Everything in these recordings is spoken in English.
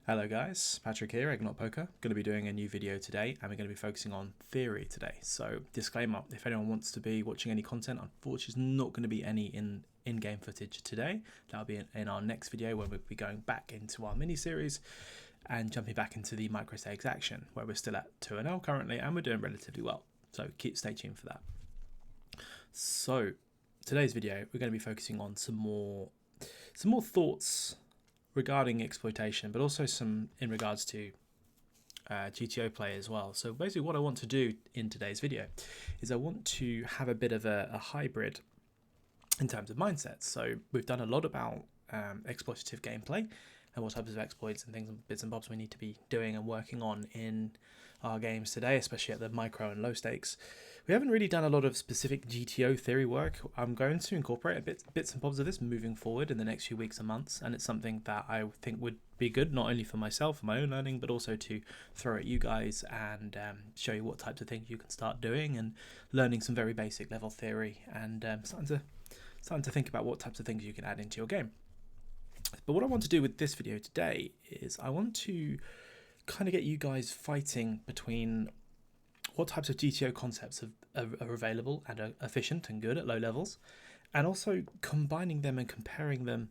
Hello guys, Patrick here, Egg Not Poker. Going to be doing a new video today and we're going to be focusing on theory today. So disclaimer, if anyone wants to be watching any content, unfortunately there's not going to be any in-game footage today. That'll be in our next video where we'll be going back into our mini-series and jumping back into the micro-stakes action where we're still at 2-0 currently and we're doing relatively well. So stay tuned for that. So today's video, we're going to be focusing on some more thoughts regarding exploitation, but also some in regards to GTO play as well. So basically what I want to do in today's video is I want to have a bit of a hybrid in terms of mindsets. So we've done a lot about exploitative gameplay and what types of exploits and things and bits and bobs we need to be doing and working on in our games today, especially at the micro and low stakes. We haven't really done a lot of specific GTO theory work. I'm going to incorporate a bits and bobs of this moving forward in the next few weeks and months, and it's something that I think would be good not only for myself and my own learning, but also to throw at you guys and show you what types of things you can start doing and learning some very basic level theory and starting to think about what types of things you can add into your game. But what I want to do with this video today is I want to kind of get you guys fighting between what types of GTO concepts are available and are efficient and good at low levels, and also combining them and comparing them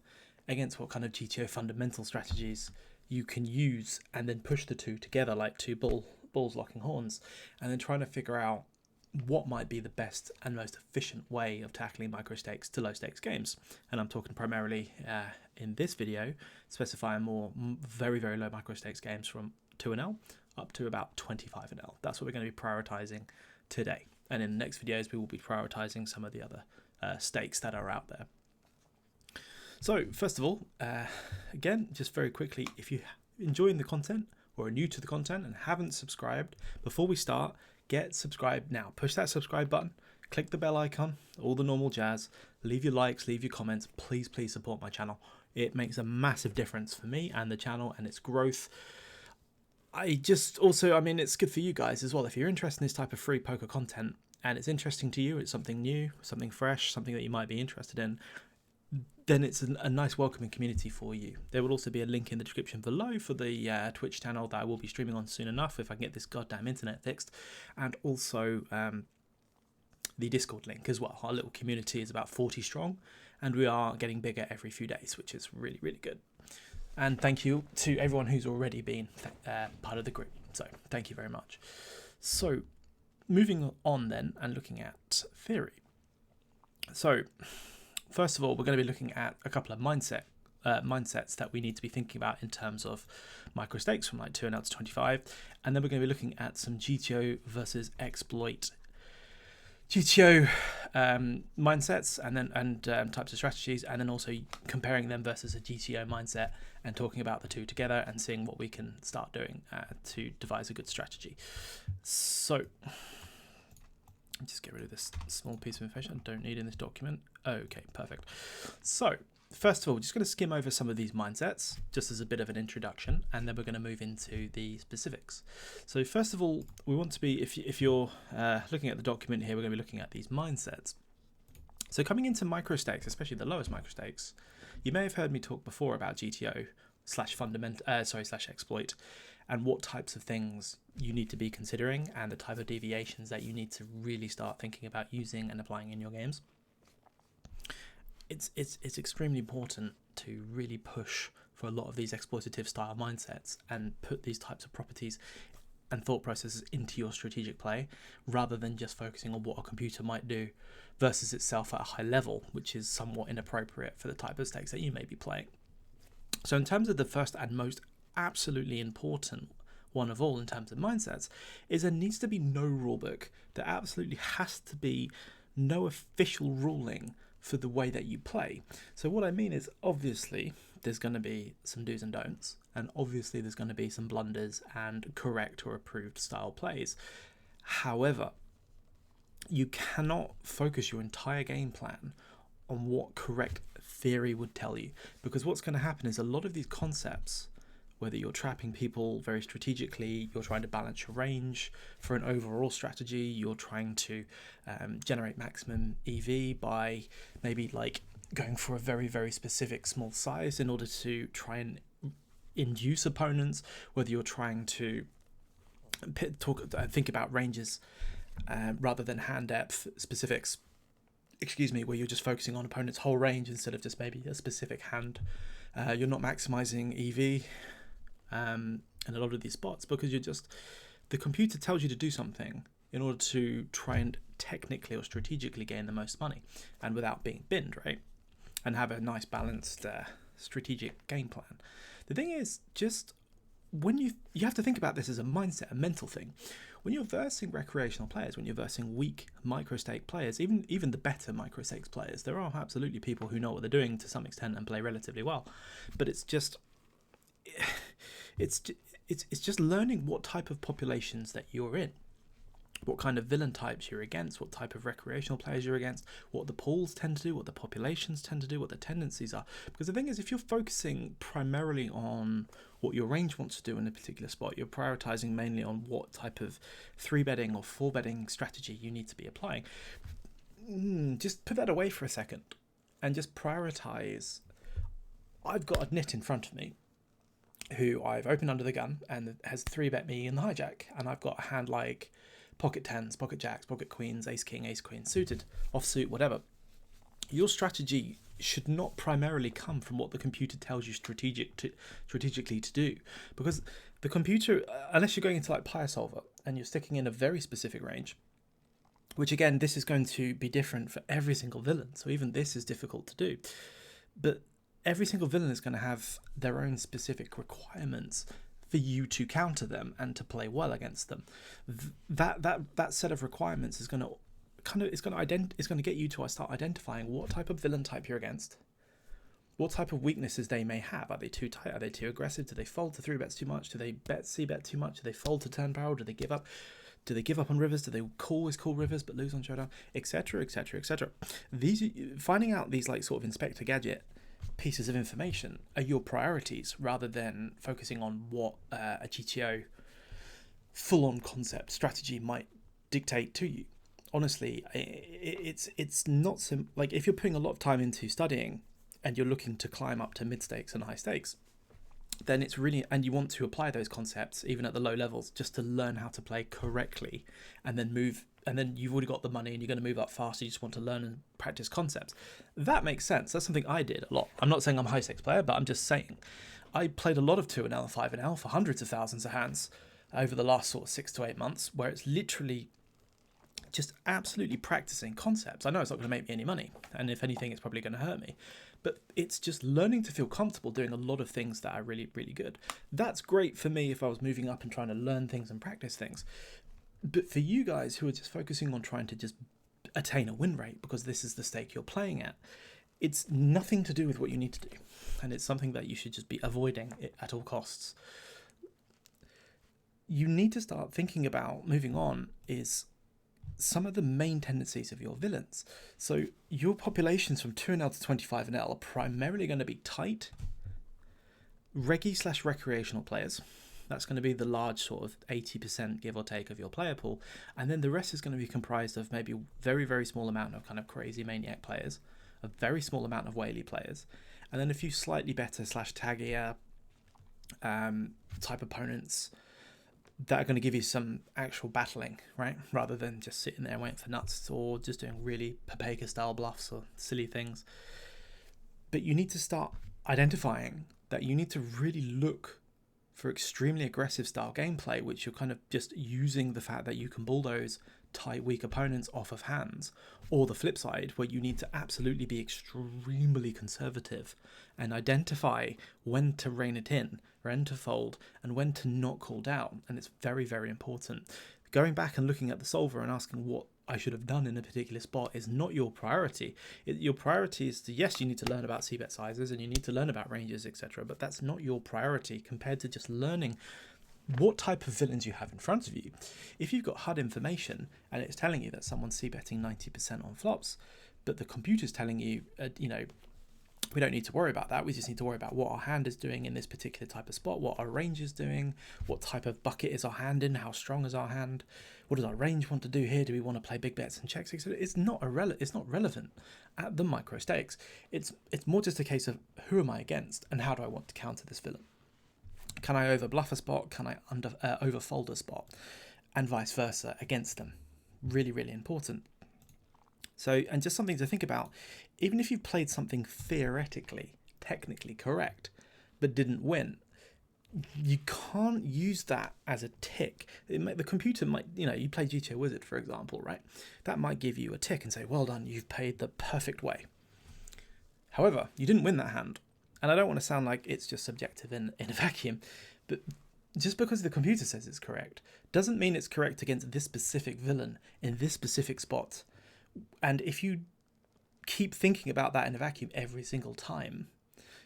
against what kind of GTO fundamental strategies you can use, and then push the two together like two bulls locking horns, and then trying to figure out what might be the best and most efficient way of tackling micro stakes to low stakes games. And I'm talking primarily in this video specifying more very low micro stakes games from 2-0 up to about 25-0. That's what we're going to be prioritizing today. And in the next videos, we will be prioritizing some of the other stakes that are out there. So first of all, again, just very quickly, if you're enjoying the content or are new to the content and haven't subscribed, before we start, get subscribed now. Push that subscribe button, click the bell icon, all the normal jazz, leave your likes, leave your comments. Please support my channel. It makes a massive difference for me and the channel and its growth. It's good for you guys as well. If you're interested in this type of free poker content and it's interesting to you, it's something new, something fresh, something that you might be interested in, then it's a nice welcoming community for you. There will also be a link in the description below for the Twitch channel that I will be streaming on soon enough if I can get this goddamn internet fixed, and also the Discord link as well. Our little community is about 40 strong and we are getting bigger every few days, which is really good. And thank you to everyone who's already been part of the group. So thank you very much. So moving on then and looking at theory. So first of all, we're going to be looking at a couple of mindsets that we need to be thinking about in terms of micro stakes from like 2-0 to 25. And then we're going to be looking at some GTO versus exploit GTO mindsets and types of strategies, and then also comparing them versus a GTO mindset and talking about the two together and seeing what we can start doing to devise a good strategy. So just get rid of this small piece of information I don't need in this document. Okay, perfect. So first of all, we're just going to skim over some of these mindsets just as a bit of an introduction, and then we're going to move into the specifics. So first of all, we want to be, if you're looking at the document here, we're going to be looking at these mindsets. So coming into micro stakes, especially the lowest micro stakes, you may have heard me talk before about GTO / exploit, and what types of things you need to be considering and the type of deviations that you need to really start thinking about using and applying in your games. It's extremely important to really push for a lot of these exploitative style mindsets and put these types of properties and thought processes into your strategic play, rather than just focusing on what a computer might do versus itself at a high level, which is somewhat inappropriate for the type of stakes that you may be playing. So in terms of the first and most absolutely important one of all in terms of mindsets, is there needs to be no rulebook. There absolutely has to be no official ruling for the way that you play. So what I mean is, obviously there's going to be some do's and don'ts, and obviously there's going to be some blunders and correct or approved style plays. However, you cannot focus your entire game plan on what correct theory would tell you, because what's going to happen is a lot of these concepts, whether you're trapping people very strategically, you're trying to balance your range for an overall strategy, you're trying to generate maximum EV by maybe like going for a very specific small size in order to try and induce opponents, whether you're trying to think about ranges rather than hand depth specifics, where you're just focusing on opponent's whole range instead of just maybe a specific hand. You're not maximizing EV in a lot of these spots because the computer tells you to do something in order to try and technically or strategically gain the most money and without being binned, right? And have a nice balanced strategic game plan. The thing is, just when you have to think about this as a mindset, a mental thing. When you're versing recreational players, when you're versing weak microstake players, even the better microstakes players, there are absolutely people who know what they're doing to some extent and play relatively well. But it's just learning what type of populations that you're in, what kind of villain types you're against, what type of recreational players you're against, what the pools tend to do, what the populations tend to do, what the tendencies are. Because the thing is, if you're focusing primarily on what your range wants to do in a particular spot, you're prioritizing mainly on what type of 3-betting or 4-betting strategy you need to be applying. Just put that away for a second and just prioritize. I've got a nit in front of me who I've opened under the gun and has 3-bet me in the hijack, and I've got a hand like pocket tens, pocket jacks, pocket queens, ace king, ace queen, suited, offsuit, whatever. Your strategy should not primarily come from what the computer tells you strategically to do, because the computer, unless you're going into like Pyre Solver and you're sticking in a very specific range, which again, this is going to be different for every single villain, so even this is difficult to do, but every single villain is going to have their own specific requirements for you to counter them and to play well against them. That set of requirements is going to get you to start identifying what type of villain type you're against, what type of weaknesses they may have. Are they too tight? Are they too aggressive? Do they fold to 3-bets too much? Do they c-bet too much? Do they fold to turn barrel? Do they give up? Do they give up on rivers? Do they call rivers but lose on showdown? Etc. Etc. Etc. Finding out these like sort of Inspector Gadget pieces of information are your priorities, rather than focusing on what a GTO full-on concept strategy might dictate to you. Honestly, it's not like if you're putting a lot of time into studying and you're looking to climb up to mid stakes and high stakes, then it's really, and you want to apply those concepts even at the low levels just to learn how to play correctly and then move. And then you've already got the money and you're going to move up fast. You just want to learn and practice concepts. That makes sense. That's something I did a lot. I'm not saying I'm a high stakes player, but I'm just saying I played a lot of 2NL, 5NL for hundreds of thousands of hands over the last sort of 6 to 8 months, where it's literally just absolutely practicing concepts. I know it's not going to make me any money, and if anything, it's probably going to hurt me. But it's just learning to feel comfortable doing a lot of things that are really, really good. That's great for me if I was moving up and trying to learn things and practice things. But for you guys who are just focusing on trying to just attain a win rate because this is the stake you're playing at, it's nothing to do with what you need to do. And it's something that you should just be avoiding at all costs. You need to start thinking about moving on is some of the main tendencies of your villains. So your populations from 2NL to 25NL are primarily going to be tight, reggie/recreational players. That's going to be the large sort of 80% give or take of your player pool. And then the rest is going to be comprised of maybe very, very small amount of kind of crazy maniac players, a very small amount of whaley players, and then a few slightly better /taggier type opponents that are going to give you some actual battling, right? Rather than just sitting there waiting for nuts or just doing really Papeka style bluffs or silly things. But you need to start identifying that you need to really look for extremely aggressive style gameplay, which you're kind of just using the fact that you can bulldoze tight, weak opponents off of hands, or the flip side, where you need to absolutely be extremely conservative and identify when to rein it in, when to fold, and when to not call down. And it's very, very important. Going back and looking at the solver and asking what I should have done in a particular spot is not your priority. Your priority is to, yes, you need to learn about c-bet sizes and you need to learn about ranges, etc. But that's not your priority compared to just learning what type of villains you have in front of you. If you've got HUD information and it's telling you that someone's c-betting 90% on flops, but the computer's telling you, we don't need to worry about that. We just need to worry about what our hand is doing in this particular type of spot, what our range is doing, what type of bucket is our hand in, how strong is our hand, what does our range want to do here? Do we want to play big bets and checks? It's not relevant at the micro stakes. It's more just a case of who am I against and how do I want to counter this villain. Can I overbluff a spot? Can I overfold a spot? And vice versa against them. Really, really important. So, and just something to think about, even if you've played something theoretically, technically correct, but didn't win, you can't use that as a tick. The computer might, you play GTO Wizard, for example, right? That might give you a tick and say, well done, you've played the perfect way. However, you didn't win that hand. And I don't want to sound like it's just subjective in a vacuum, but just because the computer says it's correct doesn't mean it's correct against this specific villain in this specific spot. And if you keep thinking about that in a vacuum every single time,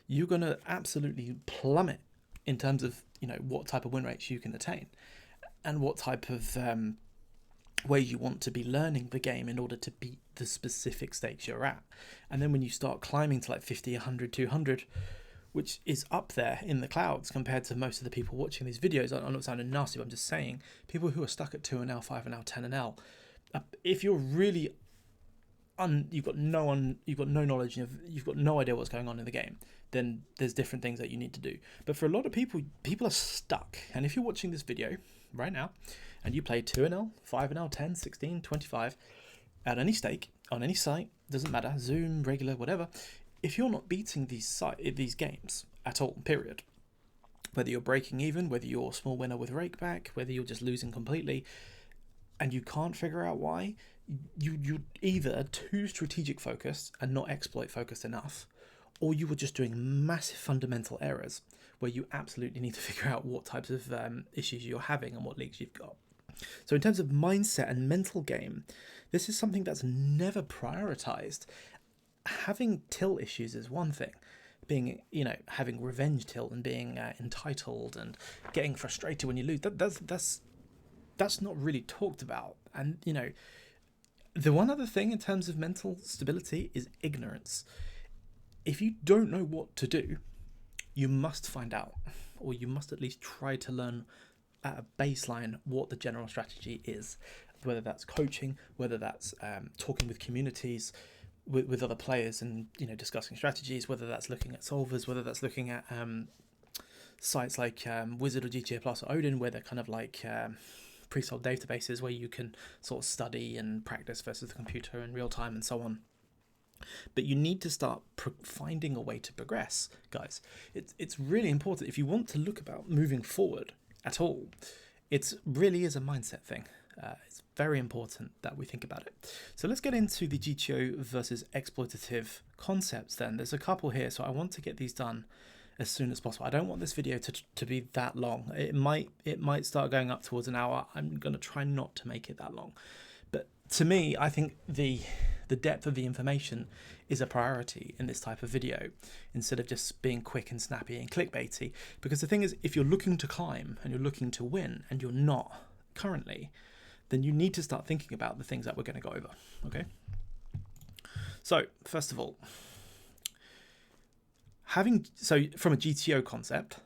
you're going to absolutely plummet in terms of, what type of win rates you can attain and what type of ways you want to be learning the game in order to beat the specific stakes you're at. And then when you start climbing to like 50, 100, 200, which is up there in the clouds compared to most of the people watching these videos, I'm not sounding nasty, but I'm just saying, people who are stuck at 2NL, 5NL, 10NL, if you're really you've got no knowledge, you've got no idea what's going on in the game, then there's different things that you need to do. But for a lot of people are stuck. And if you're watching this video right now and you play 2NL, 5NL, 10, 16, 25 at any stake, on any site, doesn't matter, Zoom, regular, whatever, if you're not beating these games at all, period, whether you're breaking even, whether you're a small winner with rake back, whether you're just losing completely, and you can't figure out why, you're either too strategic focused and not exploit focused enough, or you were just doing massive fundamental errors where you absolutely need to figure out what types of issues you're having and what leagues you've got. So in terms of mindset and mental game, this is something that's never prioritized. Having tilt issues is one thing. Being, having revenge tilt and being entitled and getting frustrated when you lose, that's not really talked about. And, the one other thing in terms of mental stability is ignorance. If you don't know what to do, you must find out, or you must at least try to learn at a baseline what the general strategy is, whether that's coaching, whether that's talking with communities, with other players and, discussing strategies, whether that's looking at solvers, whether that's looking at sites like Wizard or GTA Plus or Odin, where they're kind of like pre-solved databases where you can sort of study and practice versus the computer in real time and so on. But you need to start finding a way to progress, guys. It's really important. If you want to look about moving forward at all, it really is a mindset thing. It's very important that we think about it. So let's get into the GTO versus exploitative concepts then. There's a couple here, so I want to get these done as soon as possible. I don't want this video to be that long. It might start going up towards an hour. I'm going to try not to make it that long. But to me, I think the depth of the information is a priority in this type of video, instead of just being quick and snappy and clickbaity. Because the thing is, if you're looking to climb and you're looking to win and you're not currently, then you need to start thinking about the things that we're going to go over. Okay. So first of all, from a GTO concept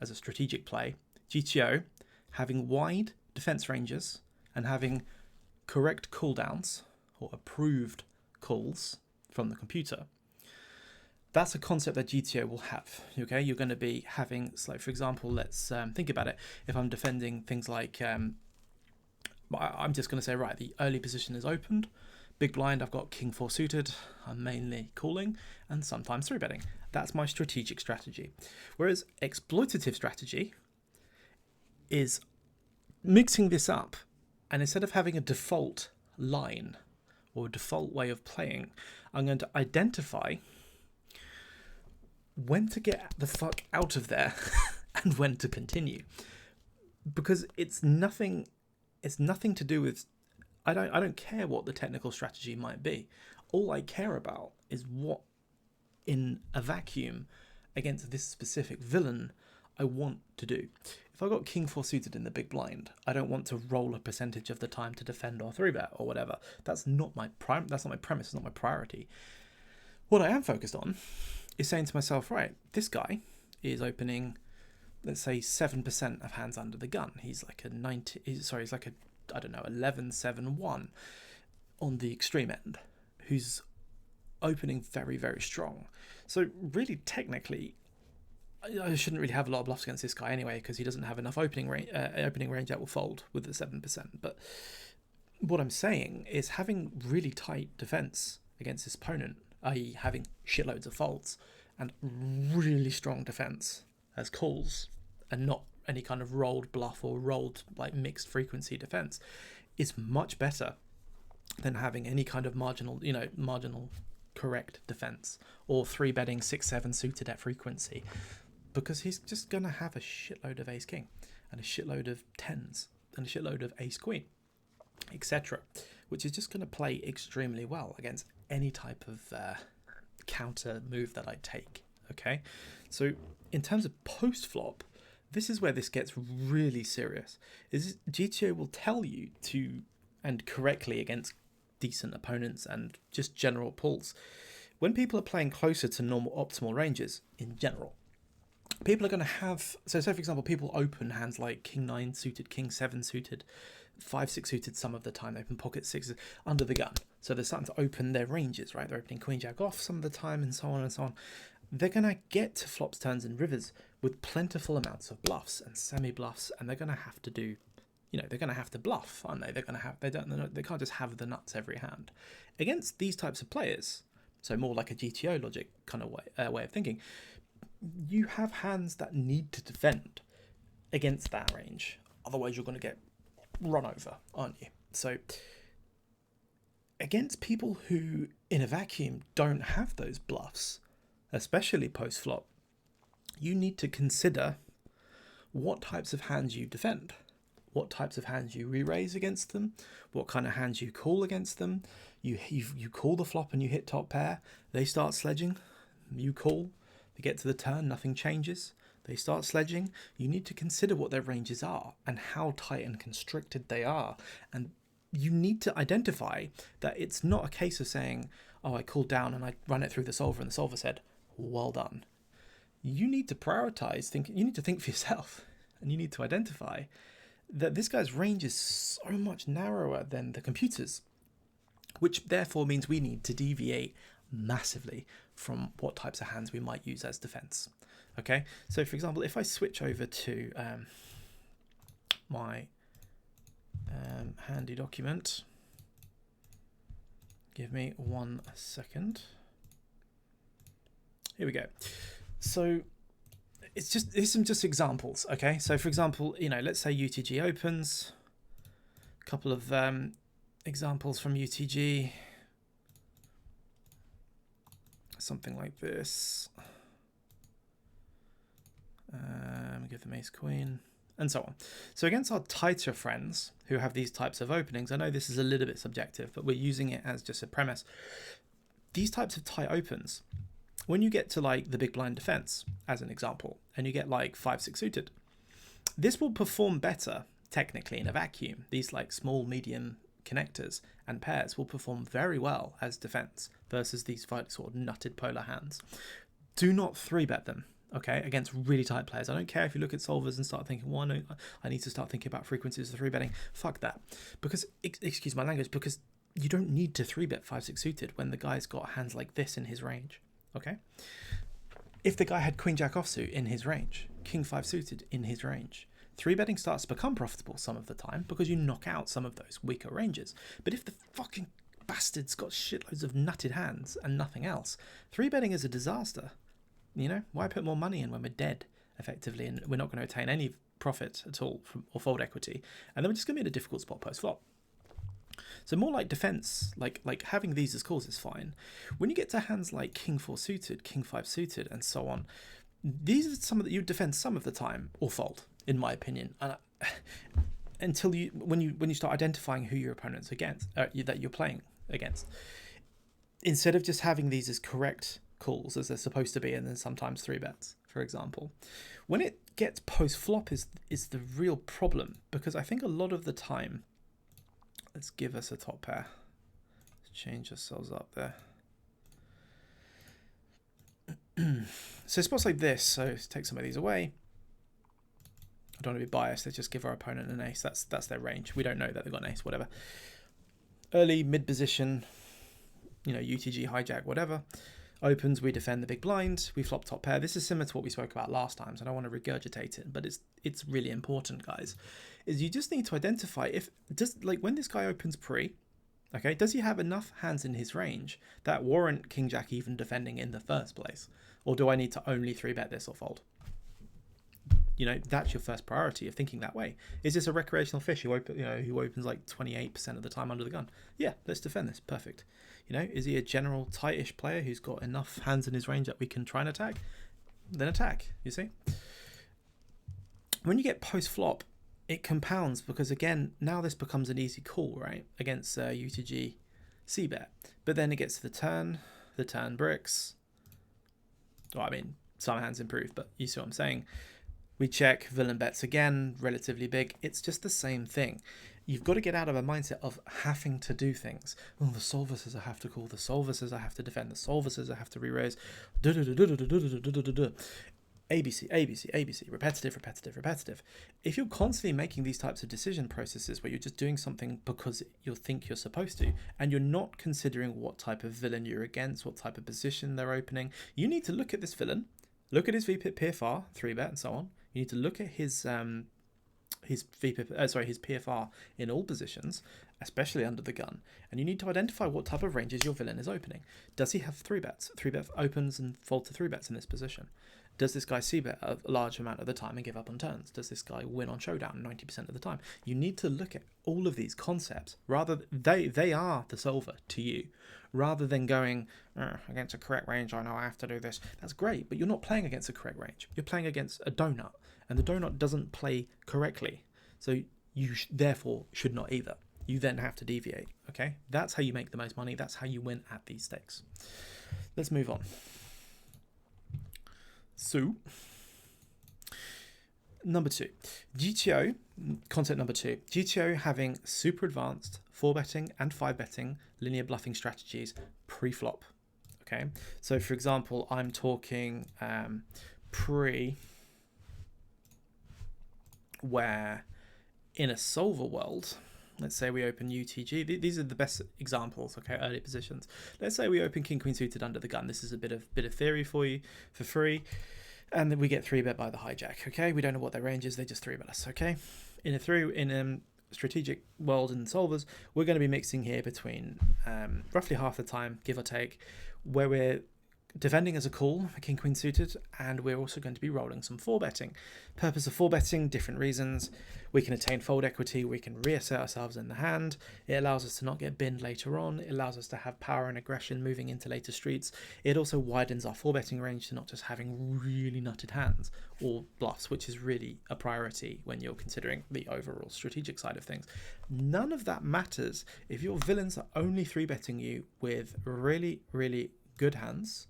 as a strategic play, GTO having wide defense ranges and having correct cooldowns or approved calls from the computer, that's a concept that GTO will have. Okay, you're going to be having, like, for example, let's think about it. If I'm defending things like, I'm just going to say, right, the early position is opened, big blind, I've got king 4 suited, I'm mainly calling and sometimes 3-betting. That's my strategic strategy. Whereas exploitative strategy is mixing this up, and instead of having a default line or a default way of playing, I'm going to identify when to get the fuck out of there and when to continue. Because it's nothing to do with, I don't care what the technical strategy might be. All I care about is what, in a vacuum, against this specific villain, I want to do. If I got king 4 suited in the big blind, I don't want to roll a percentage of the time to defend or 3-bet or whatever. That's not my premise, it's not my priority. What I am focused on is saying to myself, right, this guy is opening, let's say, 7% of hands under the gun. He's like he's like a, I don't know, 11-7-1 on the extreme end, who's opening very, very strong. So really, technically, I shouldn't really have a lot of bluffs against this guy anyway, because he doesn't have enough opening range that will fold with the 7%. But what I'm saying is having really tight defense against this opponent, i.e. having shitloads of folds, and really strong defense as calls, and not any kind of rolled bluff or rolled like mixed frequency defense, is much better than having any kind of marginal correct defense, or 3-betting 6-7 suited at frequency, because he's just going to have a shitload of ace king and a shitload of tens and a shitload of ace queen, etc., which is just going to play extremely well against any type of counter move that I take. Okay, so in terms of post flop, this is where this gets really serious. Is GTO will tell you to, and correctly against decent opponents and just general pulls, when people are playing closer to normal optimal ranges in general, people are going to have, so say for example, people open hands like king 9 suited, king 7 suited, 5-6 suited some of the time. They open pocket sixes under the gun, so they're starting to open their ranges, right? They're opening queen jack off some of the time, and so on and so on. They're going to get to flops, turns and rivers with plentiful amounts of bluffs and semi bluffs, and they're going to have to do, they're going to have to bluff, aren't they? They're going to have, they can't just have the nuts every hand. Against these types of players, so more like a GTO logic kind of way of thinking, you have hands that need to defend against that range. Otherwise, you're going to get run over, aren't you? So against people who in a vacuum don't have those bluffs, especially post flop, you need to consider what types of hands you defend, what types of hands you re-raise against them, what kind of hands you call against them. You call the flop and you hit top pair, they start sledging, you call, they get to the turn, nothing changes, they start sledging. You need to consider what their ranges are and how tight and constricted they are, and you need to identify that it's not a case of saying, oh, I called down and I run it through the solver and the solver said, well done. You need to prioritize, you need to think for yourself, and you need to identify that this guy's range is so much narrower than the computer's, which therefore means we need to deviate massively from what types of hands we might use as defense. Okay, so for example, if I switch over to my handy document, give me 1 second. Here we go. So here's some just examples. Okay, so for example, let's say UTG opens. A couple of examples from UTG. Something like this. Give them ace queen, and so on. So against our tighter friends who have these types of openings, I know this is a little bit subjective, but we're using it as just a premise. These types of tight opens, when you get to like the big blind defense, as an example, and you get like 5-6 suited, this will perform better technically in a vacuum. These like small, medium connectors and pairs will perform very well as defense versus these sort of nutted polar hands. Do not 3-bet them. Okay, against really tight players. I don't care if you look at solvers and start thinking, well, no, I need to start thinking about frequencies of 3-betting. Fuck that. Because, excuse my language, because you don't need to 3-bet 5-6 suited when the guy's got hands like this in his range. Okay? If the guy had queen jack offsuit in his range, king 5 suited in his range, 3-betting starts to become profitable some of the time because you knock out some of those weaker ranges. But if the fucking bastard's got shitloads of nutted hands and nothing else, 3-betting is a disaster. Why put more money in when we're dead, effectively, and we're not going to attain any profit at all or fold equity, and then we're just going to be in a difficult spot post-flop. So more like defense, like having these as calls is fine. When you get to hands like king 4 suited, king 5 suited, and so on, these are some of that you defend some of the time or fold, in my opinion, until when you start identifying who your opponent's against, that you're playing against, instead of just having these as correct calls as they're supposed to be, and then sometimes 3-bets, for example. When it gets post flop is the real problem, because I think a lot of the time, let's give us a top pair, let's change ourselves up there. So spots like this, so let's take some of these away. I don't want to be biased, let's just give our opponent an ace. That's their range. We don't know that they've got an ace, whatever. Early, mid position, UTG, hijack, whatever. Opens, we defend the big blind, we flop top pair. This is similar to what we spoke about last time, so I don't want to regurgitate it, but it's really important, guys. Is you just need to identify if like when this guy opens pre, okay, does he have enough hands in his range that warrant king jack even defending in the first place, or do I need to only 3-bet this or fold? You know, that's your first priority of thinking that way. Is this a recreational fish who opens like 28% of the time under the gun? Yeah, let's defend this. Perfect. You know, is he a general tightish player who's got enough hands in his range that we can try and attack? Then attack, you see? When you get post-flop, it compounds because, again, now this becomes an easy call, right? Against UTG c-bet. But then it gets to the turn bricks. Well, I mean, some hands improve, but you see what I'm saying. We check, villain bets again, relatively big. It's just the same thing. You've got to get out of a mindset of having to do things. Oh, the solver says I have to call. The solver says I have to defend. The solver says I have to re-raise. ABC, ABC, ABC, repetitive, repetitive, repetitive. If you're constantly making these types of decision processes where you're just doing something because you think you're supposed to, and you're not considering what type of villain you're against, what type of position they're opening, you need to look at this villain, look at his VPIP PFR, 3-bet and so on. You need to look at his PFR in all positions, especially under the gun, and you need to identify what type of ranges your villain is opening. Does he have 3-bets? 3-bet opens and fold to 3-bets in this position. Does this guy c-bet a large amount of the time and give up on turns? Does this guy win on showdown 90% of the time? You need to look at all of these concepts. Rather, they are the solver to you. Rather than going, against a correct range, I know I have to do this. That's great, but you're not playing against a correct range. You're playing against a donut, and the donut doesn't play correctly. So you therefore should not either. You then have to deviate, okay? That's how you make the most money. That's how you win at these stakes. Let's move on. So, number 2, GTO, concept number 2, GTO having super advanced 4-betting and 5-betting linear bluffing strategies pre-flop, okay? So, for example, I'm talking pre, where in a solver world, let's say we open UTG. These are the best examples, okay, early positions. Let's say we open King Queen suited under the gun. This is a bit of theory for you for free. And then we get 3-bet by the hijack, okay? We don't know what their range is, they just 3-bet us, okay? In a strategic world in solvers, we're going to be mixing here between roughly half the time, give or take, where we're defending as a call, a King Queen suited, and we're also going to be rolling some 4-betting. Purpose of 4-betting, different reasons. We can attain fold equity, we can reassert ourselves in the hand. It allows us to not get binned later on. It allows us to have power and aggression moving into later streets. It also widens our 4-betting range to not just having really nutted hands or bluffs, which is really a priority when you're considering the overall strategic side of things. None of that matters if your villains are only 3-betting you with really, really good hands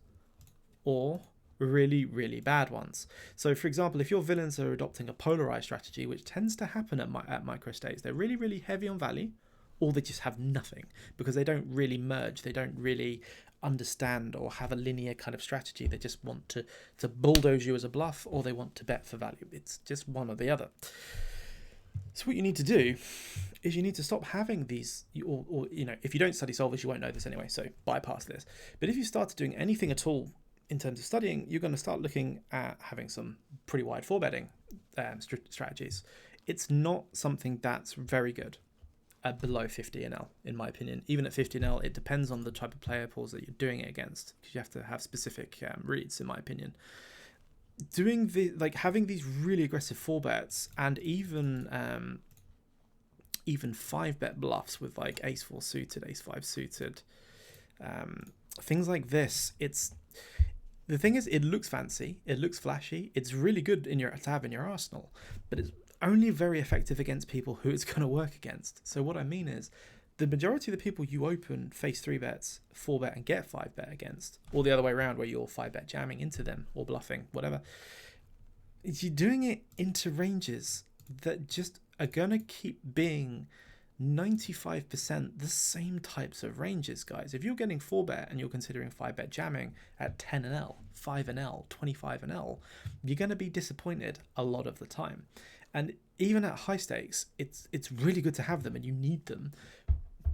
or really, really bad ones. So, for example, if your villains are adopting a polarized strategy, which tends to happen at micro states, they're really, really heavy on value, or they just have nothing because they don't really merge. They don't really understand or have a linear kind of strategy. They just want to bulldoze you as a bluff, or they want to bet for value. It's just one or the other. So what you need to do is you need to stop having these, or you know, if you don't study solvers, you won't know this anyway, so bypass this. But if you started doing anything at all in terms of studying, you're going to start looking at having some pretty wide 4-betting strategies. It's not something that's very good at below 50 NL, in my opinion. Even at 50 NL, it depends on the type of player pools that you're doing it against, because you have to have specific reads, in my opinion. Having these really aggressive 4-bets and even 5-bet bluffs with like ace-4 suited, ace-5 suited, things like this, the thing is, it looks fancy, it looks flashy, it's really good to have in your arsenal, but it's only very effective against people who it's going to work against. So what I mean is, the majority of the people you open face 3-bets, 4-bet and get 5-bet against, or the other way around where you're 5-bet jamming into them or bluffing, whatever, you're doing it into ranges that just are going to keep being 95% the same types of ranges, guys. If you're getting 4-bet and you're considering 5-bet jamming at 10 NL, 5 NL, 25 NL, you're going to be disappointed a lot of the time. And even at high stakes, it's really good to have them and you need them.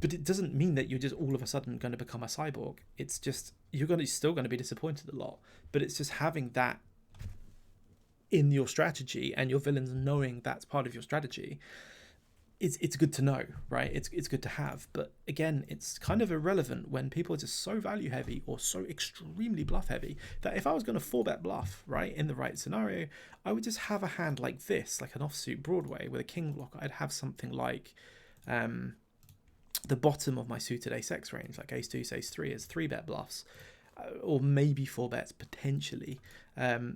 But it doesn't mean that you're just all of a sudden going to become a cyborg. It's just still going to be disappointed a lot. But it's just having that in your strategy and your villains knowing that's part of your strategy. It's good to know, right? It's good to have. But again, it's kind of irrelevant when people are just so value heavy or so extremely bluff heavy that if I was going to 4-bet bluff, right, in the right scenario, I would just have a hand like this, like an offsuit Broadway with a king block. I'd have something like the bottom of my suited ace-x range, like ace-2, ace-3 as 3-bet bluffs, or maybe 4 bets potentially.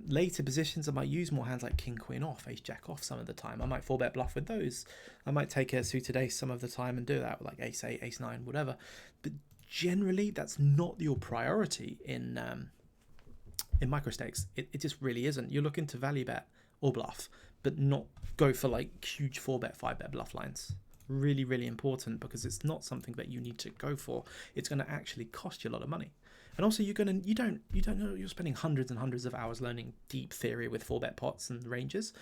Later positions, I might use more hands like king, queen off, ace, jack off some of the time. I might 4-bet bluff with those. I might take a suited ace some of the time and do that with like ace-8, ace-9, whatever. But generally, that's not your priority in micro stakes. It just really isn't. You're looking to value bet or bluff, but not go for like huge 4-bet, 5-bet bluff lines. Really, really important, because it's not something that you need to go for. It's going to actually cost you a lot of money. And also you don't know, you're spending hundreds and hundreds of hours learning deep theory with 4-bet pots and ranges.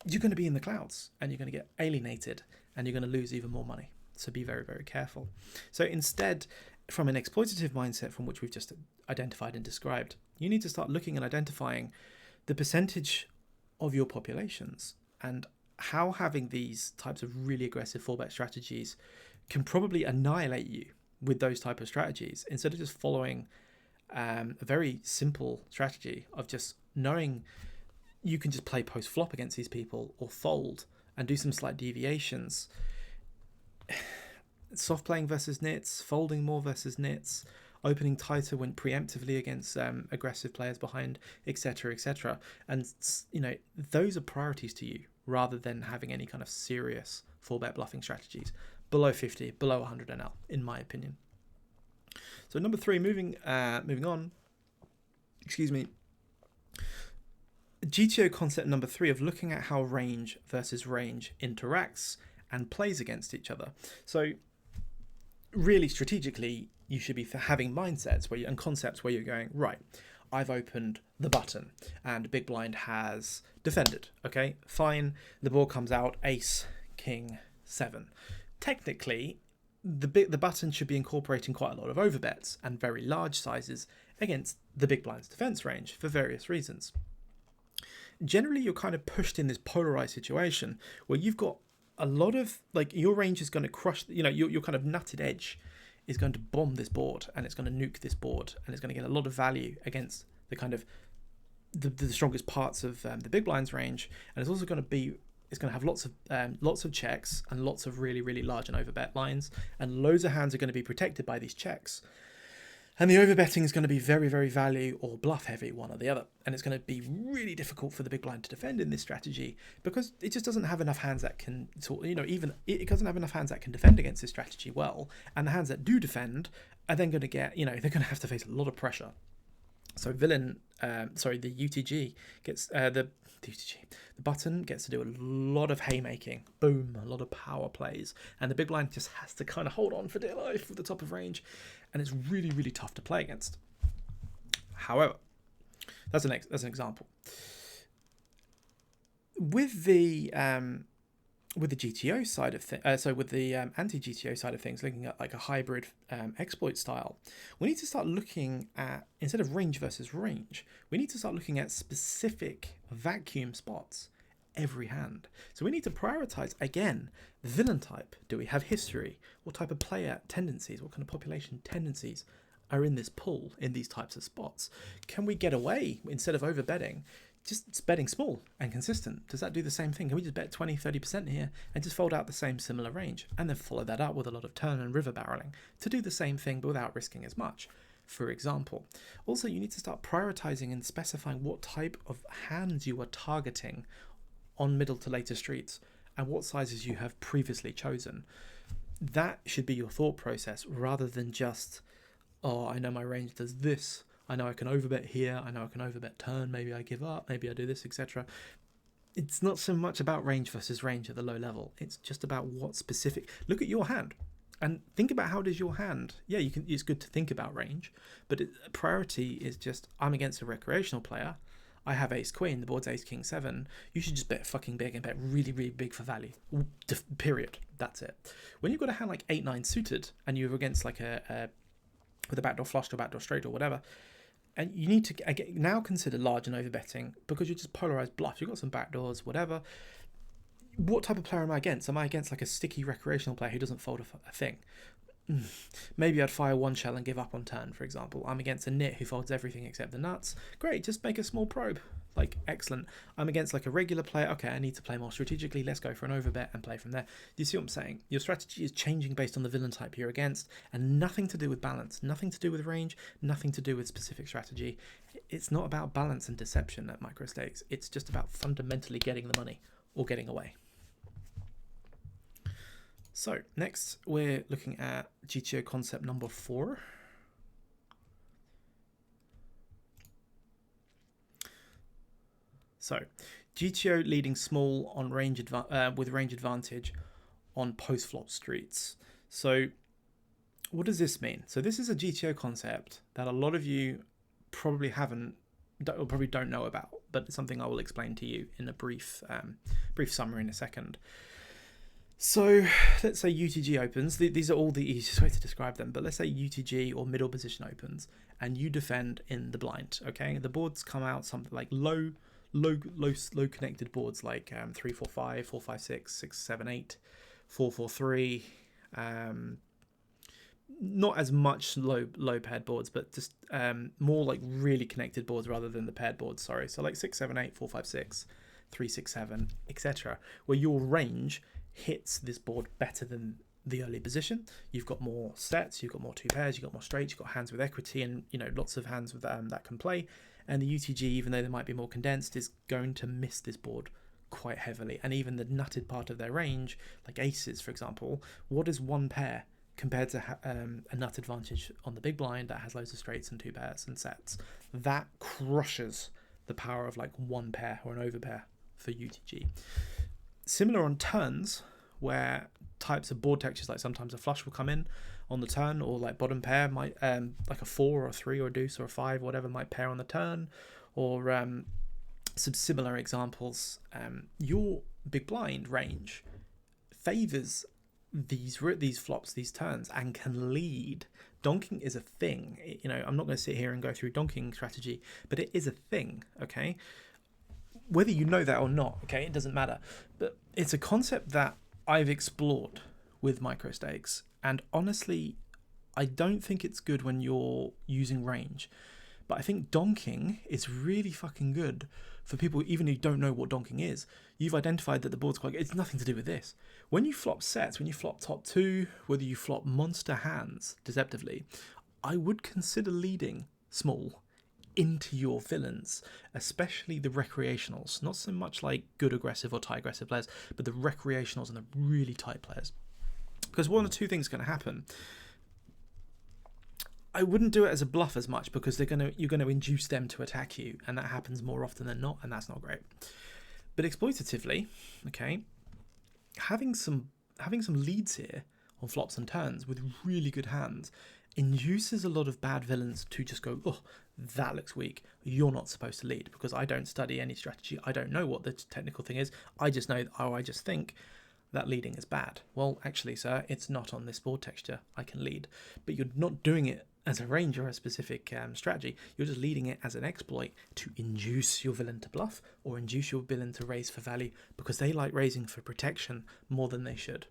You're going to be in the clouds and you're going to get alienated and you're going to lose even more money. So be very, very careful. So instead, from an exploitative mindset from which we've just identified and described, you need to start looking and identifying the percentage of your populations and how having these types of really aggressive 4-bet strategies can probably annihilate you with those type of strategies, instead of just following a very simple strategy of just knowing you can just play post flop against these people or fold and do some slight deviations. Soft playing versus nits, folding more versus nits, opening tighter when preemptively against aggressive players behind, etc., etc. And those are priorities to you rather than having any kind of serious 4-bet bluffing strategies below 50, below 100 NL, in my opinion. So number 3, moving on. Excuse me. GTO concept number 3 of looking at how range versus range interacts and plays against each other. So really strategically, you should be having mindsets and concepts where you're going, right, I've opened the button and big blind has defended. Okay, fine. The board comes out ace, king, 7. Technically, the button should be incorporating quite a lot of overbets and very large sizes against the big blind's defense range for various reasons. Generally, you're kind of pushed in this polarized situation where you've got a lot of, like, your range is going to crush, your kind of nutted edge is going to bomb this board and it's going to nuke this board and it's going to get a lot of value against the kind of the strongest parts of the big blind's range, and it's also going to have lots of checks and lots of really, really large and overbet lines, and loads of hands are going to be protected by these checks. And the overbetting is going to be very, very value or bluff heavy, one or the other. And it's going to be really difficult for the big blind to defend in this strategy because it just doesn't have enough hands that can it doesn't have enough hands that can defend against this strategy well. And the hands that do defend are then going to get, they're going to have to face a lot of pressure. So the UTG gets the button gets to do a lot of haymaking, boom, a lot of power plays, and the big blind just has to kind of hold on for dear life with the top of range, and it's really, really tough to play against. However, that's an example. With the GTO side of things, with the anti-GTO side of things, looking at like a hybrid exploit style, we need to start looking at, instead of range versus range, we need to start looking at specific vacuum spots every hand. So we need to prioritize, again, the villain type. Do we have history? What type of player tendencies, what kind of population tendencies are in this pool, in these types of spots? Can we get away, instead of over-betting, just betting small and consistent? Does that do the same thing? Can we just bet 20-30% here and just fold out the same similar range and then follow that up with a lot of turn and river barreling to do the same thing but without risking as much, for example? Also, you need to start prioritizing and specifying what type of hands you are targeting on middle to later streets and what sizes you have previously chosen. That should be your thought process rather than just, oh, I know my range does this, I know I can overbet here, I know I can overbet turn, maybe I give up, maybe I do this, etc. It's not so much about range versus range at the low level. It's just about what specific... Look at your hand and think about how does your hand... Yeah, it's good to think about range, but priority is just, I'm against a recreational player. I have ace queen, the board's ace king 7, you should just bet fucking big and bet really, really big for value. Period. That's it. When you've got a hand like 8-9 suited and you're against like with a backdoor flush or backdoor straight or whatever, and you need to now consider large and overbetting because you're just polarized bluff. You've got some backdoors, whatever. What type of player am I against? Am I against like a sticky recreational player who doesn't fold a thing? Maybe I'd fire one shell and give up on turn, for example. I'm against a nit who folds everything except the nuts. Great, just make a small probe. Like, excellent. I'm against like a regular player. Okay, I need to play more strategically. Let's go for an overbet and play from there. You see what I'm saying? Your strategy is changing based on the villain type you're against, and nothing to do with balance, nothing to do with range, nothing to do with specific strategy. It's not about balance and deception at micro stakes. It's just about fundamentally getting the money or getting away. So next we're looking at GTO concept number 4. So GTO leading small on with range advantage on post flop streets. So what does this mean? So this is a GTO concept that a lot of you probably don't know about, but it's something I will explain to you in a brief summary in a second. So let's say UTG opens. These are all the easiest way to describe them, but let's say UTG or middle position opens and you defend in the blind. Okay, the boards come out something like low connected boards like 3-4-5, 4-5-6, 6-7-8, 4-4-3. Not as much low paired boards, but just more like really connected boards rather than the paired boards. Sorry, so like 6-7-8, 4-5-6, 3-6-7, etc., where your range hits this board better than the early position. You've got more sets, you've got more two pairs, you've got more straights, you've got hands with equity, and lots of hands with that can play. And the UTG, even though they might be more condensed, is going to miss this board quite heavily. And even the nutted part of their range, like aces, for example, what is one pair compared to a nut advantage on the big blind that has loads of straights and two pairs and sets? That crushes the power of like one pair or an overpair for UTG. Similar on turns, where types of board textures, like sometimes a flush will come in on the turn, or like bottom pair might like a 4 or a 3 or a deuce or a 5, whatever, might pair on the turn, or some similar examples. Your big blind range favors these flops, these turns, and can lead. Donking is a thing. I'm not going to sit here and go through donking strategy, but it is a thing. Okay. Whether you know that or not, okay, it doesn't matter. But it's a concept that I've explored with micro stakes, and honestly, I don't think it's good when you're using range. But I think donking is really fucking good for people even who don't know what donking is. You've identified that the board's quite good. It's nothing to do with this. When you flop sets, when you flop top 2, whether you flop monster hands deceptively, I would consider leading small into your villains, especially the recreationals. Not so much like good aggressive or tight aggressive players, but the recreationals and the really tight players. Because one of two things is going to happen. I wouldn't do it as a bluff as much because you're going to induce them to attack you, and that happens more often than not, and that's not great. But exploitatively, okay, having some leads here on flops and turns with really good hands induces a lot of bad villains to just go, oh, that looks weak, you're not supposed to lead, because I don't study any strategy, I don't know what the technical thing is, I just know, I just think that leading is bad. Well, actually, sir, it's not on this board texture, I can lead. But you're not doing it as a range or a specific strategy, you're just leading it as an exploit to induce your villain to bluff or induce your villain to raise for value, because they like raising for protection more than they should.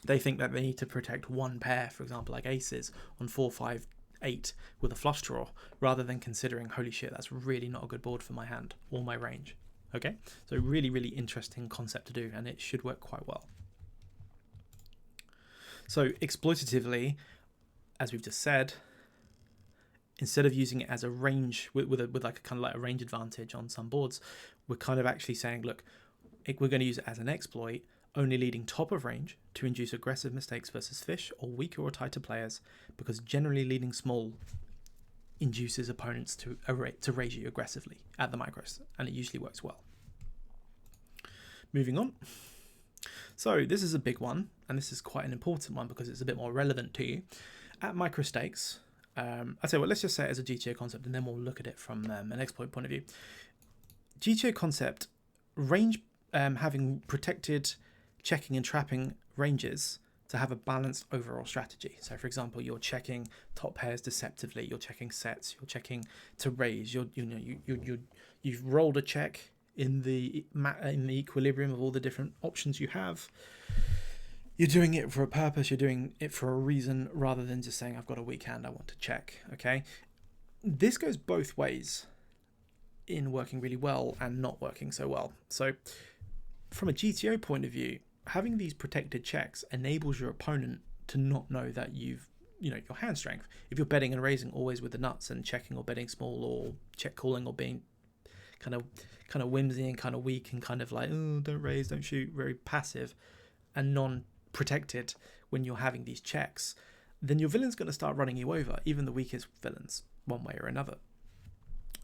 They think that they need to protect one pair, for example, like aces on 4, 5, 8 with a flush draw, rather than considering, holy shit, that's really not a good board for my hand or my range. Okay, so really, really interesting concept to do, and it should work quite well. So exploitatively, as we've just said, instead of using it as a range with like a kind of like a range advantage on some boards, we're kind of actually saying, look, we're going to use it as an exploit, only leading top of range to induce aggressive mistakes versus fish or weaker or tighter players, because generally leading small induces opponents to raise you aggressively at the micros, and it usually works well. Moving on. So this is a big one, and this is quite an important one because it's a bit more relevant to you. At micro stakes, I'd say, well, let's just say it as a GTO concept, and then we'll look at it from an exploit point of view. GTO concept, range, having protected checking and trapping ranges to have a balanced overall strategy. So, for example, you're checking top pairs deceptively, you're checking sets, you're checking to raise. You've rolled a check in the equilibrium of all the different options you have. You're doing it for a purpose. You're doing it for a reason, rather than just saying, "I've got a weak hand, I want to check." Okay, this goes both ways in working really well and not working so well. So, from a GTO point of view, having these protected checks enables your opponent to not know that your hand strength. If you're betting and raising always with the nuts and checking or betting small or check calling or being kind of whimsy and kind of weak and kind of like, oh, don't raise, don't shoot, very passive and non-protected when you're having these checks, then your villain's going to start running you over, even the weakest villains, one way or another.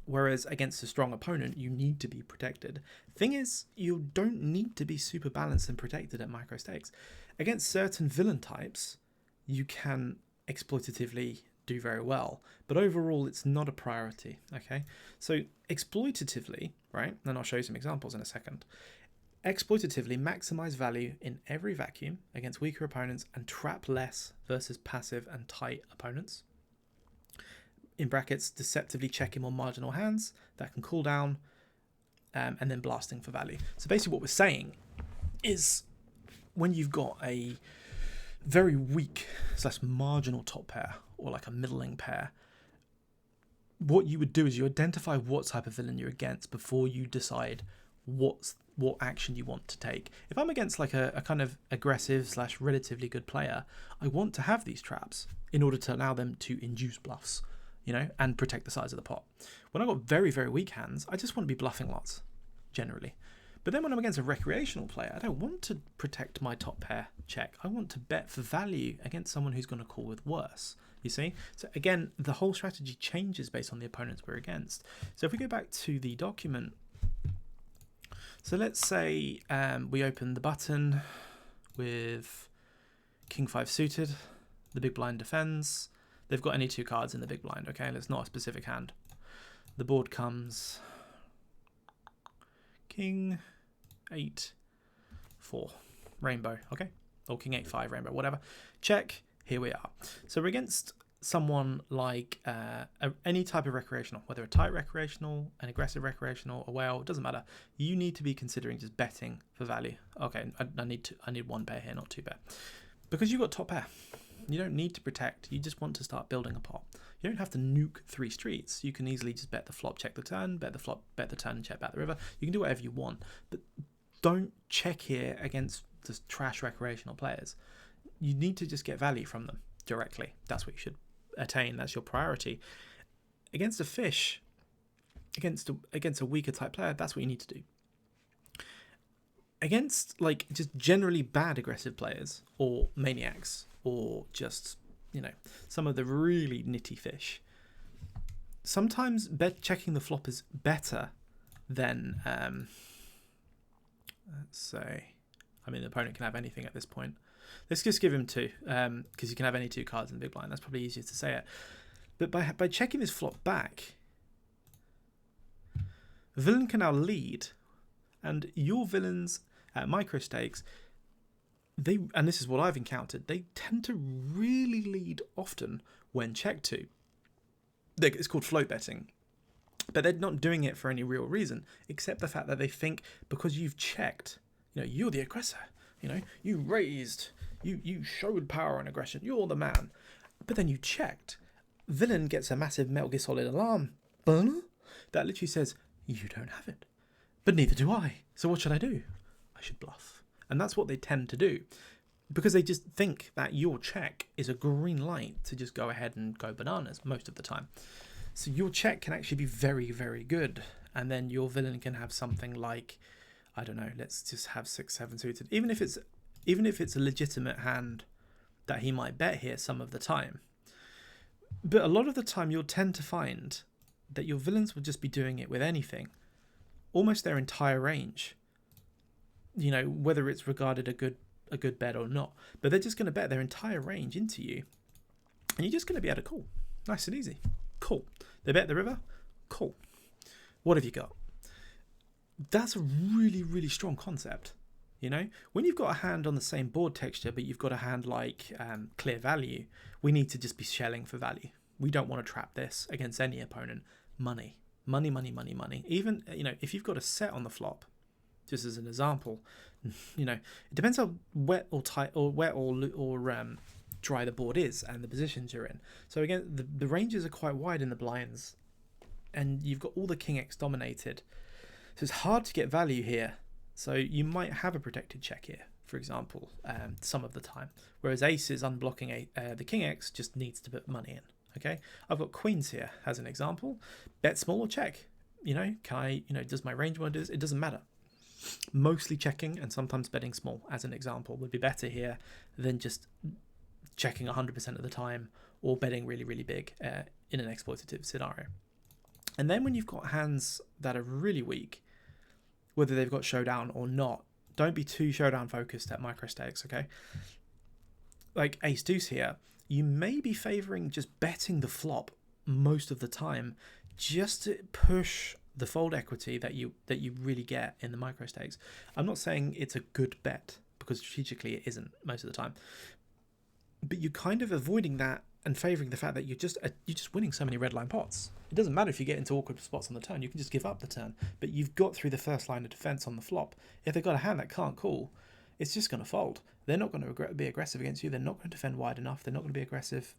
Whereas against a strong opponent, you need to be protected. Thing is, you don't need to be super balanced and protected at micro stakes. Against certain villain types, you can exploitatively do very well, but overall it's not a priority. Okay, so exploitatively, right, and I'll show you some examples in a second. Exploitatively maximize value in every vacuum against weaker opponents and trap less versus passive and tight opponents. In brackets, deceptively checking more marginal hands that can cool down, and then blasting for value. So basically what we're saying is, when you've got a very weak / marginal top pair or like a middling pair, what you would do is you identify what type of villain you're against before you decide what action you want to take. If I'm against like a kind of aggressive / relatively good player, I want to have these traps in order to allow them to induce bluffs, and protect the size of the pot. When I've got very, very weak hands, I just want to be bluffing lots, generally. But then when I'm against a recreational player, I don't want to protect my top pair check. I want to bet for value against someone who's going to call with worse, you see? So again, the whole strategy changes based on the opponents we're against. So if we go back to the document, so let's say we open the button with King 5 suited, the big blind defends. They've got any two cards in the big blind, okay? It's not a specific hand. The board comes King 8 4 rainbow, okay? Or King 8 5 rainbow, whatever. Check, here we are. So we're against someone like any type of recreational, whether a tight recreational, an aggressive recreational, a whale, it doesn't matter. You need to be considering just betting for value. Okay, I need one pair here, not two pair. Because you've got top pair. You don't need to protect, you just want to start building a pot. You don't have to nuke 3 streets. You can easily just bet the flop, check the turn, bet the flop, bet the turn, check back the river. You can do whatever you want, but don't check here against the trash recreational players. You need to just get value from them directly. That's what you should attain. That's your priority. Against a fish, against a weaker type player, that's what you need to do. Against like just generally bad aggressive players or maniacs, or just, some of the really nitty fish, sometimes checking the flop is better than, let's say, the opponent can have anything at this point. Let's just give him 2, because you can have any 2 cards in the big blind. That's probably easier to say it. But by checking this flop back, the villain can now lead, and your villains at micro stakes, and this is what I've encountered, they tend to really lead often when checked to. It's called float betting. But they're not doing it for any real reason, except the fact that they think because you've checked, you're the aggressor, you raised, you showed power and aggression, you're the man. But then you checked. Villain gets a massive Metal Gear Solid alarm that literally says, you don't have it. But neither do I. So what should I do? I should bluff. And that's what they tend to do, because they just think that your check is a green light to just go ahead and go bananas most of the time. So your check can actually be very, very good. And then your villain can have something like, I don't know, let's just have 6 7 suited. Even if it's a legitimate hand that he might bet here some of the time. But a lot of the time you'll tend to find that your villains will just be doing it with anything, almost their entire range. Whether it's regarded a good bet or not, but they're just going to bet their entire range into you, and you're just going to be able to call, nice and easy. Cool. They bet the river. Cool. What have you got? That's a really, really strong concept. You know, when you've got a hand on the same board texture, but you've got a hand like clear value, we need to just be shelling for value. We don't want to trap this against any opponent. Money, money, money, money, money. Even, you know, if you've got a set on the flop, just as an example, you know, it depends how wet or tight or wet or dry the board is and the positions you're in. So again, the ranges are quite wide in the blinds, and you've got all the king X dominated. So it's hard to get value here. So you might have a protected check here, for example, some of the time. Whereas ace is unblocking the king X just needs to put money in. Okay, I've got queens here as an example. Bet small or check. You know, can I? You know, does my range want to do this? It doesn't matter. Mostly checking and sometimes betting small, as an example, would be better here than just checking 100% of the time or betting really, really big in an exploitative scenario. And then when you've got hands that are really weak, whether they've got showdown or not, don't be too showdown focused at micro stakes, okay? Like ace deuce here, you may be favoring just betting the flop most of the time just to push the fold equity that you really get in the micro stakes. I'm not saying it's a good bet, because strategically it isn't most of the time, but you're kind of avoiding that and favouring the fact that you're just winning so many red line pots. It doesn't matter if you get into awkward spots on the turn, you can just give up the turn, but you've got through the first line of defence on the flop. If they've got a hand that can't call, it's just going to fold. They're not going to be aggressive against you, they're not going to defend wide enough, they're not going to be aggressive.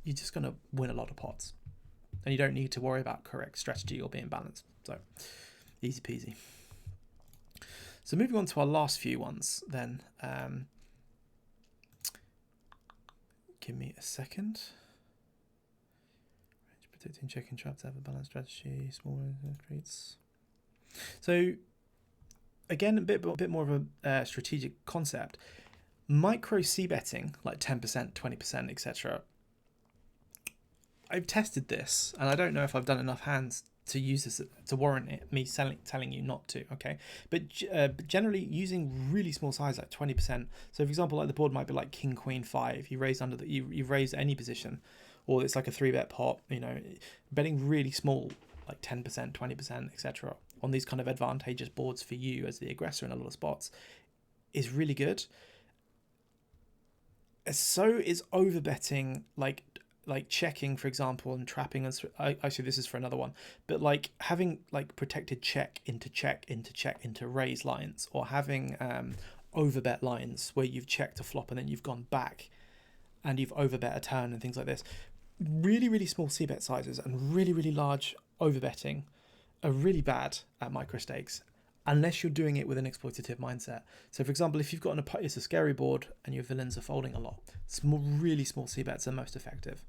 You're just going to win a lot of pots. And you don't need to worry about correct strategy or being balanced. So, easy peasy. So moving on to our last few ones then. Give me a second. Protecting, checking, traps, have a balanced strategy, small retreats. So again, a bit more of a strategic concept. Micro C betting, like 10%, 20%, etc. I've tested this, and I don't know if I've done enough hands to use this to warrant it, me telling you not to, okay? But generally using really small size, like 20%. So for example, like the board might be like king, queen, 5. You raise under the, you raise any position, or it's like a 3-bet pot, you know, betting really small, like 10%, 20%, etc. on these kind of advantageous boards for you as the aggressor in a lot of spots is really good. So is overbetting, like checking, for example, and trapping. And actually, this is for another one, but like having like protected check into raise lines, or having overbet lines where you've checked a flop and then you've gone back and you've overbet a turn and things like this. Really, really small c bet sizes and really, really large overbetting are really bad at micro stakes, unless you're doing it with an exploitative mindset. So for example, if you've got it's a scary board and your villains are folding a lot, really small c bets are most effective.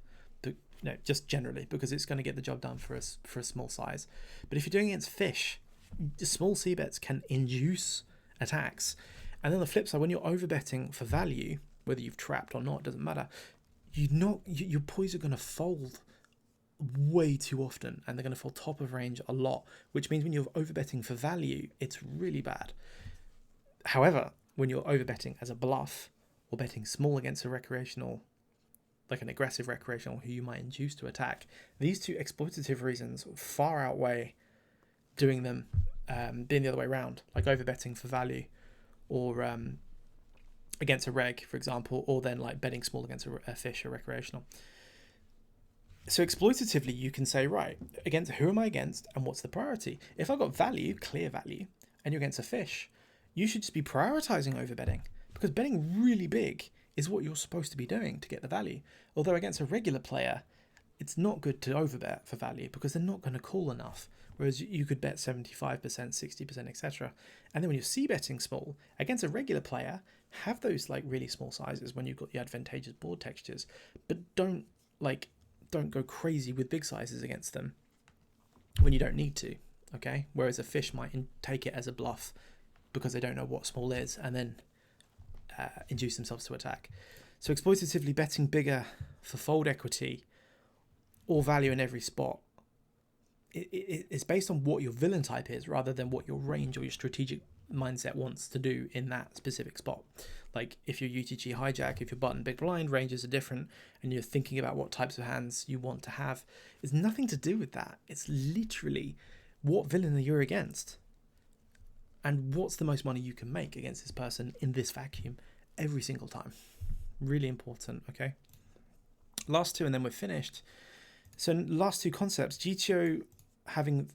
You know, just generally, because it's going to get the job done for a small size. But if you're doing it against fish, small c bets can induce attacks. And then the flip side, when you're overbetting for value, whether you've trapped or not, doesn't matter. Your poise are going to fold way too often, and they're going to fall top of range a lot, which means when you're overbetting for value, it's really bad. However, when you're overbetting as a bluff or betting small against a recreational, like an aggressive recreational who you might induce to attack, these two exploitative reasons far outweigh doing them being the other way around, like overbetting for value or against a reg, for example, or then like betting small against a fish or recreational. So exploitatively, you can say, right, against who am I against and what's the priority? If I've got value, clear value, and you're against a fish, you should just be prioritizing overbetting, because betting really big is what you're supposed to be doing to get the value. Although against a regular player, it's not good to overbet for value because they're not going to call enough. Whereas you could bet 75%, 60%, etc. And then when you're c-betting small, against a regular player, have those like really small sizes when you've got the advantageous board textures, but don't go crazy with big sizes against them when you don't need to, okay? Whereas a fish might take it as a bluff because they don't know what small is and then induce themselves to attack. So exploitatively betting bigger for fold equity or value in every spot, it's based on what your villain type is rather than what your range or your strategic mindset wants to do in that specific spot. Like if you're UTG hijack, if you're button big blind, ranges are different, and you're thinking about what types of hands you want to have. It's nothing to do with that. It's literally what villain are you against. and what's the most money you can make against this person in this vacuum every single time. Really important, okay? Last two and then we're finished. So last two concepts, GTO having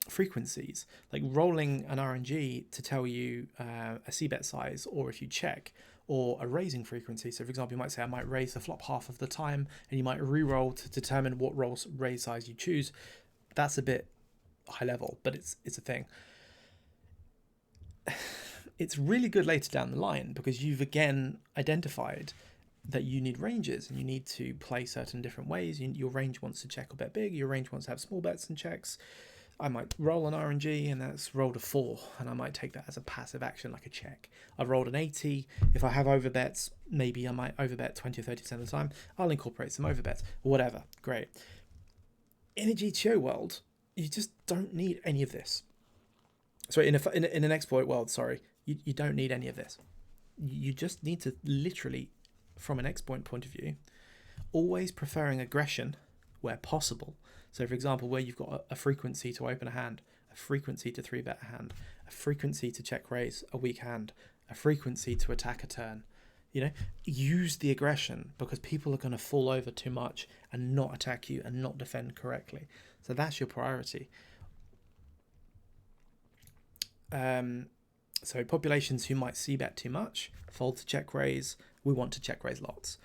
frequencies, like rolling an RNG to tell you a c-bet size, or if you check, or a raising frequency. So for example, you might say I might raise the flop half of the time, and you might re-roll to determine what raise size you choose. That's a bit high level, but it's a thing. It's really good later down the line because you've again identified that you need ranges and you need to play certain different ways. Your range wants to check or bet big. Your range wants to have small bets and checks. I might roll an RNG and that's rolled a 4, and I might take that as a passive action like a check. I've rolled an 80. If I have overbets, maybe I might overbet 20 or 30% of the time. I'll incorporate some overbets, whatever. Great. In a GTO world, you just don't need any of this. Sorry, in an exploit world, sorry, you don't need any of this. You just need to literally, from an exploit point of view, always preferring aggression where possible. So for example, where you've got a frequency to open a hand, a frequency to 3-bet a hand, a frequency to check raise a weak hand, a frequency to attack a turn, use the aggression, because people are going to fall over too much and not attack you and not defend correctly. So that's your priority. So populations who might c-bet too much, fold to check raise, we want to check raise lots.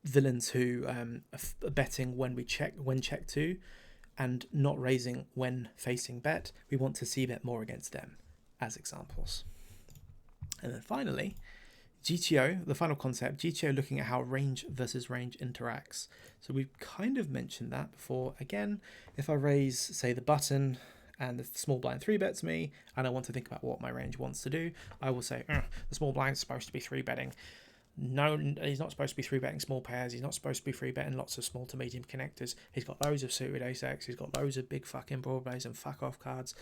Villains who are betting when check to, and not raising when facing bet, we want to c-bet more against them, as examples. And then finally, GTO, the final concept, GTO looking at how range versus range interacts. So we've kind of mentioned that before. Again, if I raise, say, the button, and the small blind 3-bets me, and I want to think about what my range wants to do, I will say, the small blind is supposed to be 3-betting. No, he's not supposed to be 3-betting small pairs. He's not supposed to be 3-betting lots of small to medium connectors. He's got loads of suited ace-x. He's got loads of big fucking broadways and fuck-off cards.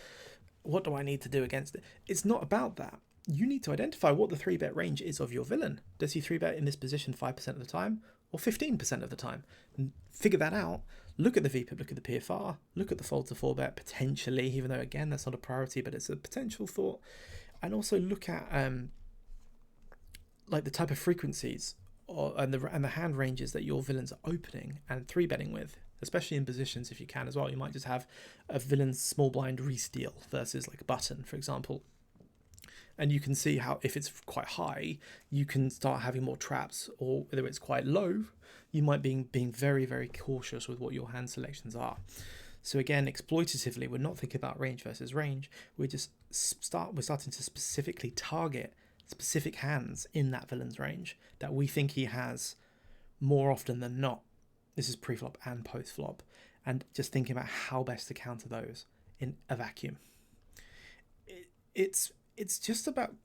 What do I need to do against it? It's not about that. You need to identify what the 3-bet range is of your villain. Does he 3-bet in this position 5% of the time or 15% of the time? And figure that out. Look at the VPIP, look at the PFR, look at the fold to 4-bet potentially, even though again that's not a priority, but it's a potential thought. And also look at like the type of frequencies and the hand ranges that your villains are opening and 3-betting with, especially in positions if you can as well. You might just have a villain's small blind re-steal versus like a button, for example. And you can see how if it's quite high, you can start having more traps, or whether it's quite low, you might be being very, very cautious with what your hand selections are. So again, exploitatively, we're not thinking about range versus range. We're starting to specifically target specific hands in that villain's range that we think he has more often than not. This is pre-flop and post-flop, and just thinking about how best to counter those in a vacuum. It's just about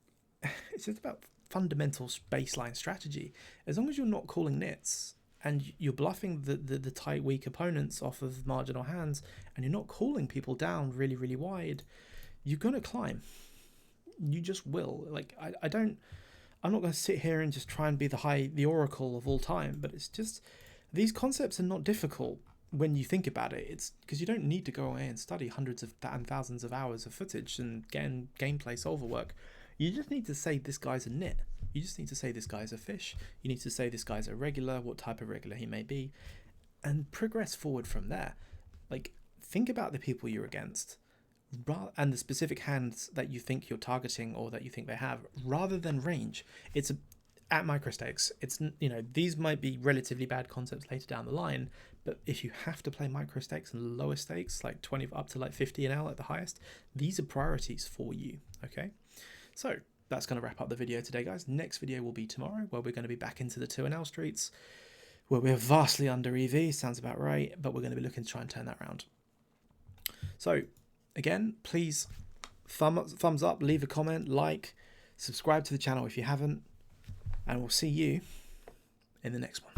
fundamental baseline strategy. As long as you're not calling nits and you're bluffing the tight weak opponents off of marginal hands, and you're not calling people down really, really wide, you're gonna climb. You just will. Like I'm not gonna sit here and just try and be the oracle of all time, but it's just, these concepts are not difficult when you think about it. It's because you don't need to go away and study hundreds of and thousands of hours of footage and gameplay solver work. You just need to say this guy's a nit. You just need to say this guy's a fish. You need to say this guy's a regular, what type of regular he may be, and progress forward from there. Like, think about the people you're against and the specific hands that you think you're targeting or that you think they have, rather than range. It's at micro stakes. It's, these might be relatively bad concepts later down the line, but if you have to play micro stakes and lower stakes, like 20 up to like 50 an hour at the highest, these are priorities for you. Okay, so that's going to wrap up the video today, guys. Next video will be tomorrow, where we're going to be back into the 2NL streets, where we're vastly under EV, sounds about right, but we're going to be looking to try and turn that around. So again, please thumbs up, leave a comment, like, subscribe to the channel if you haven't, and we'll see you in the next one.